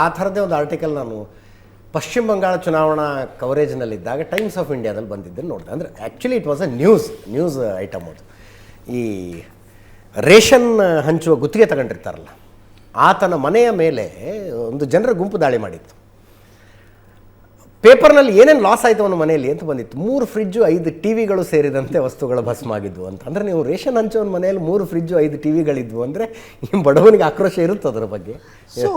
ಆ ಥರದ್ದೇ ಒಂದು ಆರ್ಟಿಕಲ್ ನಾನು ಪಶ್ಚಿಮ ಬಂಗಾಳ ಚುನಾವಣಾ ಕವರೇಜ್ನಲ್ಲಿದ್ದಾಗ ಟೈಮ್ಸ್ ಆಫ್ ಇಂಡಿಯಾದಲ್ಲಿ ಬಂದಿದ್ದನ್ನು ನೋಡಿದೆ. ಅಂದರೆ actually it was a news item ಅದು. ಈ ರೇಷನ್ ಹಂಚುವ ಗುತ್ತಿಗೆ ತಗೊಂಡಿರ್ತಾರಲ್ಲ, ಆತನ ಮನೆಯ ಮೇಲೆ ಒಂದು ಜನರ ಗುಂಪು ದಾಳಿ ಮಾಡಿತ್ತು. ಪೇಪರ್ನಲ್ಲಿ ಏನೇನು ಲಾಸ್ ಆಯಿತು ಅವನ ಮನೆಯಲ್ಲಿ ಅಂತ ಬಂದಿತ್ತು. 3 ಫ್ರಿಜ್ಜು 5 ಟಿವಿಗಳು ಸೇರಿದಂತೆ ವಸ್ತುಗಳು ಭಸ್ಮಾಗಿದ್ವು ಅಂತ. ಅಂದರೆ ನೀವು ರೇಷನ್ ಹಂಚೋನ ಮನೆಯಲ್ಲಿ 3 ಫ್ರಿಜ್ಜು 5 ಟಿವಿಗಳಿದ್ವು ಅಂದರೆ ಬಡವನಿಗೆ ಆಕ್ರೋಶ ಇರುತ್ತೆ ಅದರ ಬಗ್ಗೆ. ಸೊ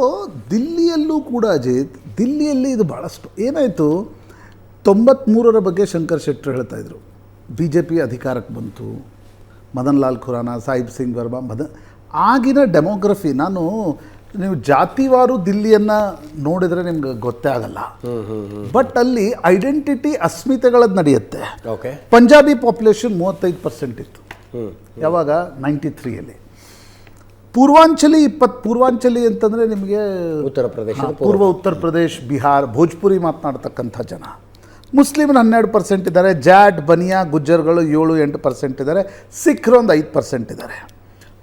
ದಿಲ್ಲಿಯಲ್ಲೂ ಕೂಡ ಅಜಿತ್, ದಿಲ್ಲಿಯಲ್ಲಿ ಇದು ಭಾಳಷ್ಟು ಏನಾಯಿತು. 93ರ ಬಗ್ಗೆ ಶಂಕರ್ ಶೆಟ್ಟರು ಹೇಳ್ತಾಯಿದ್ರು. ಬಿ ಜೆ ಪಿ ಅಧಿಕಾರಕ್ಕೆ ಬಂತು, ಮದನ್ ಲಾಲ್ ಖುರಾನ, ಸಾಹಿಬ್ ಸಿಂಗ್ ವರ್ಮಾ, ಆಗಿನ ಡೆಮೋಗ್ರಫಿ, ನೀವು ಜಾತಿವಾರು ದಿಲ್ಲಿಯನ್ನು ನೋಡಿದರೆ ನಿಮ್ಗೆ ಗೊತ್ತೇ ಆಗಲ್ಲ. ಬಟ್ ಅಲ್ಲಿ ಐಡೆಂಟಿಟಿ ಅಸ್ಮಿತೆಗಳದ್ದು ನಡೆಯುತ್ತೆ. ಪಂಜಾಬಿ ಪಾಪ್ಯುಲೇಷನ್ 35% ಇತ್ತು ಯಾವಾಗ 93ಯಲ್ಲಿ. ಪೂರ್ವಾಂಚಲಿ ಅಂತಂದರೆ ನಿಮಗೆ ಉತ್ತರ ಪ್ರದೇಶ, ಪೂರ್ವ ಉತ್ತರ ಪ್ರದೇಶ್, ಬಿಹಾರ್, ಭೋಜ್ಪುರಿ ಮಾತನಾಡ್ತಕ್ಕಂಥ ಜನ. ಮುಸ್ಲಿಮರು 12% ಇದ್ದಾರೆ, ಜಾಟ್, ಬನಿಯಾ, ಗುಜ್ಜರ್ಗಳು 7-8% ಇದ್ದಾರೆ, ಸಿಖ್ರು ಒಂದು 5% ಇದ್ದಾರೆ.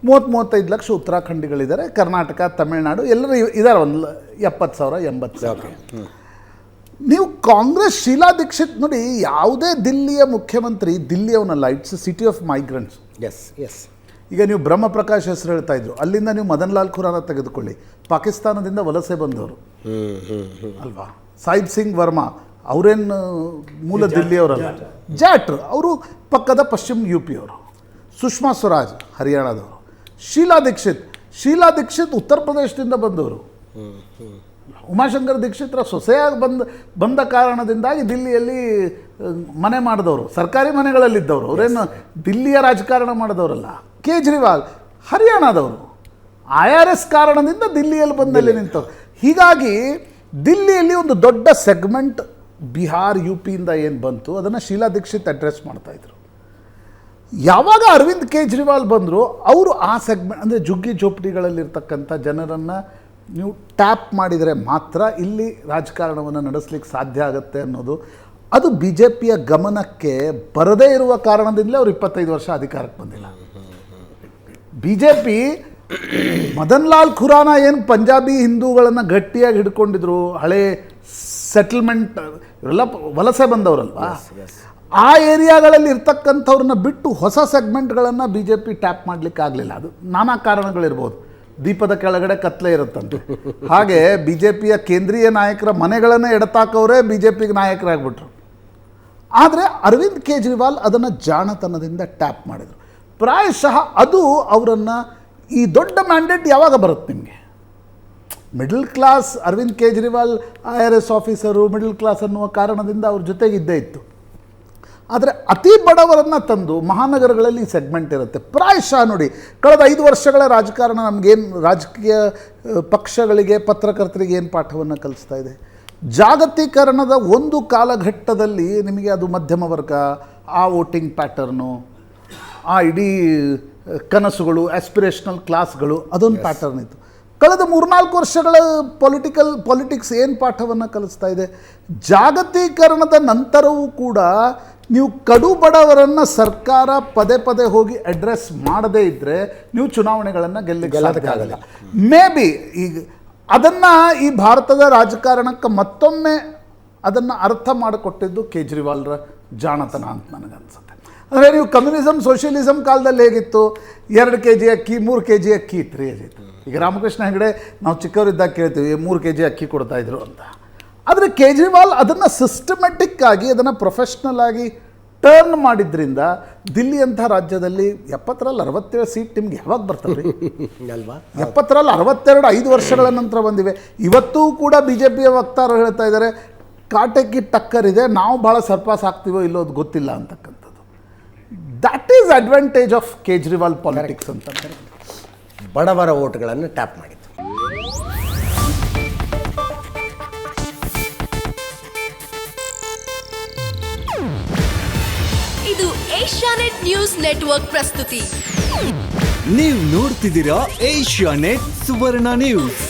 30-35 ಲಕ್ಷ ಉತ್ತರಾಖಂಡಿಗಳಿದ್ದಾರೆ. ಕರ್ನಾಟಕ, ತಮಿಳುನಾಡು ಎಲ್ಲರೂ ಇದ್ದಾರೆ. ಒಂದು 70,000-80,000. ನೀವು ಕಾಂಗ್ರೆಸ್ ಶೀಲಾ ದೀಕ್ಷಿತ್ ನೋಡಿ, ಯಾವುದೇ ದಿಲ್ಲಿಯ ಮುಖ್ಯಮಂತ್ರಿ ದಿಲ್ಲಿಯವನಲ್ಲ, it's city of migrants. Yes. ಈಗ ನೀವು ಬ್ರಹ್ಮಪ್ರಕಾಶ್ ಹೆಸರು ಹೇಳ್ತಾ ಇದ್ರು, ಅಲ್ಲಿಂದ ನೀವು ಮದನ್ ಲಾಲ್ ಖುರಾನ ತೆಗೆದುಕೊಳ್ಳಿ, ಪಾಕಿಸ್ತಾನದಿಂದ ವಲಸೆ ಬಂದವರು ಅಲ್ವಾ. ಸಾಹಿಬ್ ಸಿಂಗ್ ವರ್ಮಾ ಅವರೇನು ಮೂಲ ದಿಲ್ಲಿಯವರಲ್ಲ, ಜಾಟ್ರು, ಅವರು ಪಕ್ಕದ ಪಶ್ಚಿಮ UP ಅವರು. ಸುಷ್ಮಾ ಸ್ವರಾಜ್ ಹರಿಯಾಣದವರು. ಶೀಲಾ ದೀಕ್ಷಿತ್ ಉತ್ತರ ಪ್ರದೇಶದಿಂದ ಬಂದವರು. ಉಮಾಶಂಕರ್ ದೀಕ್ಷಿತ್ರ ಸೊಸೆಯಾಗಿ ಬಂದ ಕಾರಣದಿಂದಾಗಿ ದಿಲ್ಲಿಯಲ್ಲಿ ಮನೆ ಮಾಡಿದವರು, ಸರ್ಕಾರಿ ಮನೆಗಳಲ್ಲಿದ್ದವರು. ಅವರೇನು ದಿಲ್ಲಿಯ ರಾಜಕಾರಣ ಮಾಡಿದವರಲ್ಲ. ಕೇಜ್ರಿವಾಲ್ ಹರಿಯಾಣದವರು, IRS ಕಾರಣದಿಂದ ದಿಲ್ಲಿಯಲ್ಲಿ ಬಂದಲ್ಲಿ ನಿಂತವರು. ಹೀಗಾಗಿ ದಿಲ್ಲಿಯಲ್ಲಿ ಒಂದು ದೊಡ್ಡ ಸೆಗ್ಮೆಂಟ್ ಬಿಹಾರ್, UPಯಿಂದ ಏನು ಬಂತು ಅದನ್ನು ಶೀಲಾ ದೀಕ್ಷಿತ್ ಅಡ್ರೆಸ್ ಮಾಡ್ತಾಯಿದ್ರು. ಯಾವಾಗ ಅರವಿಂದ್ ಕೇಜ್ರಿವಾಲ್ ಬಂದರು, ಅವರು ಆ ಸೆಗ್ಮೆಂಟ್ ಅಂದರೆ ಜುಗ್ಗಿ ಜೋಪಡಿಗಳಲ್ಲಿರ್ತಕ್ಕಂಥ ಜನರನ್ನು ನೀವು ಟ್ಯಾಪ್ ಮಾಡಿದರೆ ಮಾತ್ರ ಇಲ್ಲಿ ರಾಜಕಾರಣವನ್ನು ನಡೆಸಲಿಕ್ಕೆ ಸಾಧ್ಯ ಆಗುತ್ತೆ ಅನ್ನೋದು, ಅದು BJPಯ ಗಮನಕ್ಕೆ ಬರದೇ ಇರುವ ಕಾರಣದಿಂದಲೇ ಅವರು 25 ವರ್ಷ ಅಧಿಕಾರಕ್ಕೆ ಬಂದಿಲ್ಲ. BJP ಮದನ್ ಲಾಲ್ ಖುರಾನ ಏನು ಪಂಜಾಬಿ ಹಿಂದೂಗಳನ್ನು ಗಟ್ಟಿಯಾಗಿ ಹಿಡ್ಕೊಂಡಿದ್ರು, ಹಳೆ ಸೆಟಲ್ಮೆಂಟ್, ಇವರೆಲ್ಲ ವಲಸೆ ಬಂದವರಲ್ವಾ, ಆ ಏರಿಯಾಗಳಲ್ಲಿ ಇರ್ತಕ್ಕಂಥವ್ರನ್ನ ಬಿಟ್ಟು ಹೊಸ ಸೆಗ್ಮೆಂಟ್ಗಳನ್ನು BJP ಟ್ಯಾಪ್ ಮಾಡಲಿಕ್ಕೆ ಆಗಲಿಲ್ಲ. ಅದು ನಾನಾ ಕಾರಣಗಳಿರ್ಬೋದು. ದೀಪದ ಕೆಳಗಡೆ ಕತ್ಲೆ ಇರುತ್ತಂತೆ. ಹಾಗೆ BJPಯ ಕೇಂದ್ರೀಯ ನಾಯಕರ ಮನೆಗಳನ್ನೇ ಎಡತಾಕವರೇ BJPಗೆ ನಾಯಕರಾಗ್ಬಿಟ್ರು. ಆದರೆ ಅರವಿಂದ್ ಕೇಜ್ರಿವಾಲ್ ಅದನ್ನು ಜಾಣತನದಿಂದ ಟ್ಯಾಪ್ ಮಾಡಿದರು. ಪ್ರಾಯಶಃ ಅದು ಅವರನ್ನು, ಈ ದೊಡ್ಡ ಮ್ಯಾಂಡೇಟ್ ಯಾವಾಗ ಬರುತ್ತೆ ನಿಮಗೆ? Middle class Arvind Kejriwal IRS officer, middle class ಅನ್ನುವ ಕಾರಣದಿಂದ ಅವ್ರ ಜೊತೆಗಿದ್ದೇ ಇತ್ತು. ಆದರೆ ಅತಿ ಬಡವರನ್ನು ತಂದು ಮಹಾನಗರಗಳಲ್ಲಿ ಸೆಗ್ಮೆಂಟ್ ಇರುತ್ತೆ. ಪ್ರಾಯಶಃ ನೋಡಿ, ಕಳೆದ 5 ವರ್ಷಗಳ ರಾಜಕಾರಣ ನಮಗೇನು, ರಾಜಕೀಯ ಪಕ್ಷಗಳಿಗೆ, ಪತ್ರಕರ್ತರಿಗೆ ಏನು ಪಾಠವನ್ನು ಕಲಿಸ್ತಾ ಇದೆ? ಜಾಗತೀಕರಣದ ಒಂದು ಕಾಲಘಟ್ಟದಲ್ಲಿ ನಿಮಗೆ ಅದು ಮಧ್ಯಮ ವರ್ಗ, ಆ ವೋಟಿಂಗ್ ಪ್ಯಾಟರ್ನು, ಆ ಇಡೀ ಕನಸುಗಳು, ಆಸ್ಪಿರೇಷನಲ್ ಕ್ಲಾಸ್ಗಳು, ಅದೊಂದು ಪ್ಯಾಟರ್ನ್ ಇತ್ತು. ಕಳೆದ 3-4 ವರ್ಷಗಳ ಪಾಲಿಟಿಕ್ಸ್ ಏನು ಪಾಠವನ್ನು ಕಲಿಸ್ತಾ ಇದೆ? ಜಾಗತೀಕರಣದ ನಂತರವೂ ಕೂಡ ನೀವು ಕಡು ಬಡವರನ್ನು ಸರ್ಕಾರ ಪದೇ ಹೋಗಿ ಅಡ್ರೆಸ್ ಮಾಡದೇ ಇದ್ದರೆ ನೀವು ಚುನಾವಣೆಗಳನ್ನು ಗೆಲ್ಲಕ್ಕಾಗಲ್ಲ. ಮೇ ಬಿ ಈಗ ಅದನ್ನು ಈ ಭಾರತದ ರಾಜಕಾರಣಕ್ಕೆ ಮತ್ತೊಮ್ಮೆ ಅದನ್ನು ಅರ್ಥ ಮಾಡಿಕೊಟ್ಟಿದ್ದು ಕೇಜ್ರಿವಾಲ್ರ ಜಾಣತನ ಅಂತ ನನಗನ್ಸುತ್ತೆ. ಅಂದರೆ ನೀವು ಕಮ್ಯುನಿಸಮ್, ಸೋಷಿಯಲಿಸಮ್ ಕಾಲದಲ್ಲಿ ಹೇಗಿತ್ತು, 2 kg ಅಕ್ಕಿ, 3 kg ಅಕ್ಕಿ ಇತ್ತು. ಈಗ ರಾಮಕೃಷ್ಣ ಹೆಗಡೆ ನಾವು ಚಿಕ್ಕವರಿದ್ದಾಗ ಕೇಳ್ತೀವಿ 3 kg ಅಕ್ಕಿ ಕೊಡ್ತಾಯಿದ್ರು ಅಂತ. ಆದರೆ ಕೇಜ್ರಿವಾಲ್ ಅದನ್ನು ಸಿಸ್ಟಮೆಟಿಕ್ ಆಗಿ, ಅದನ್ನು ಪ್ರೊಫೆಷ್ನಲ್ ಆಗಿ ಟರ್ನ್ ಮಾಡಿದ್ರಿಂದ ದಿಲ್ಲಿ ಅಂಥ ರಾಜ್ಯದಲ್ಲಿ 70ರಲ್ಲಿ 67 ಸೀಟ್ ನಿಮ್ಗೆ ಯಾವಾಗ ಬರ್ತವೆ ಅಲ್ವಾ? 70ರಲ್ಲಿ 62 5 ವರ್ಷಗಳ ನಂತರ ಬಂದಿವೆ. ಇವತ್ತೂ ಕೂಡ BJPಯ ವಕ್ತಾರರು ಹೇಳ್ತಾ ಇದ್ದಾರೆ, ಕಾಟಕ್ಕೆ ಟಕ್ಕರ್ ಇದೆ, ನಾವು ಭಾಳ ಸರ್ಪಾಸ್ ಆಗ್ತೀವೋ ಇಲ್ಲೋ ಅದು ಗೊತ್ತಿಲ್ಲ ಅಂತಕ್ಕಂಥದ್ದು. That is advantage of Kejriwal politics ಅಂತ. ಬಡವರ ಓಟ್ಗಳನ್ನು ಟ್ಯಾಪ್ ಮಾಡಿತ್ತು. ಇದು ಏಷ್ಯಾನೆಟ್ ನ್ಯೂಸ್ ನೆಟ್ವರ್ಕ್ ಪ್ರಸ್ತುತಿ. ನೀವು ನೋಡ್ತಿದ್ದೀರಾ ಏಷ್ಯಾನೆಟ್ ಸುವರ್ಣ ನ್ಯೂಸ್.